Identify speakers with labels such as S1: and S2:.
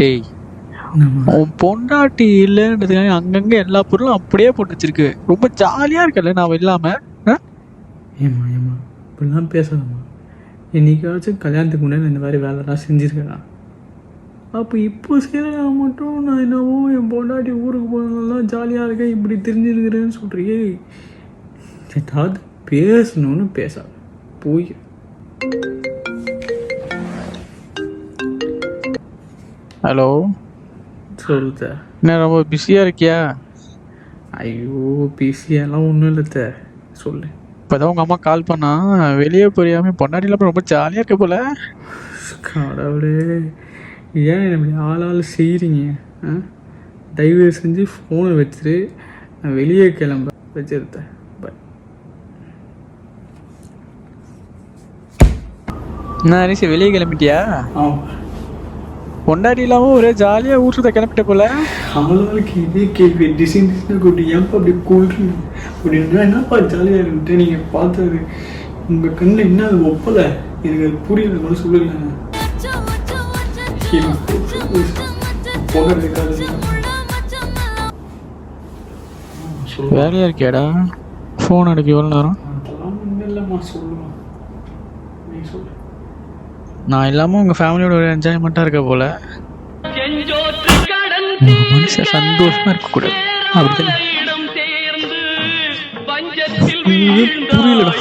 S1: டேய்,
S2: என்னம்மா
S1: உன் பொண்டாட்டி இல்லைன்றதுக்காக அங்கங்க எல்லா பொருளும் அப்படியே போட்டு வச்சிருக்கு. ரொம்ப ஜாலியா இருக்கல நான் இல்லாம. ஆ?
S2: ஏம்மா ஏம்மா இப்படிலாம் பேசாதம்மா. என்னைக்காச்சும் கல்யாணத்துக்கு முன்னாடி இந்த மாதிரி வேலைலாம் செஞ்சுருக்கேன். அப்போ இப்போ செய்யறா மட்டும் நான் என்னவோ என் பொண்டாட்டி ஊருக்கு போனதெல்லாம் ஜாலியாக இருக்கேன் இப்படி தெரிஞ்சுருக்கிறேன்னு சொல்கிறியே. ஏதாவது பேசணும்னு பேசாத போய்.
S1: ஹலோ,
S2: சொல்லுத.
S1: என்ன ரொம்ப பிஸியா இருக்கியா?
S2: ஐயோ பிஸியெல்லாம் ஒன்றும் இல்லை சொல்லு.
S1: இப்போதான் உங்க அம்மா கால் பண்ணா, வெளியே புரியாம பொண்டாட்டி இல்லாம ரொம்ப ஜாலியா இருக்க போல.
S2: கடவுளே, ஏன் இப்படி ஆளாள் செய்கிறீங்க? தயவு செஞ்சு ஃபோனை வச்சுட்டு நான் வெளியே கிளம்ப வச்சிருந்தேன்.
S1: என்ன ஹரிஷ், வெளியே கிளம்பிட்டியா?
S2: ஆமாம்,
S1: பொண்டாட்டி இல்லாம ஒரே ஜாலியா ஊர் சுத்த கிளம்பிட்ட போல.
S2: ஆளாளுக்கு இதே கேள்வி டிசைன் டிசைனாக கூட்டி ஏன்ப்பா அப்படி கூல்றீங்க அப்படின்னா என்னப்பா ஜாலியாக இருந்துட்டு நீங்கள் பார்த்தது உங்கள் கண்ணில் என்ன அது ஒப்பலை எனக்கு அது புரியல கூட சொல்லலை.
S1: வேலையா இருக்கியாடா? ஃபோன் அடிக்க எவ்வளோ நேரம்?
S2: அதெல்லாம் ஒன்றும் இல்லைம்மா, சொல்லுமா நீ சொல்லு.
S1: நான் இல்லாம உங்க ஃபேமிலியோட ஒரு என்ஜாய்மெண்ட்டாக இருக்க போல. உங்க மனுஷன் சந்தோஷமா இருக்கக்கூடாது அப்படித்தானே? புரியலடா.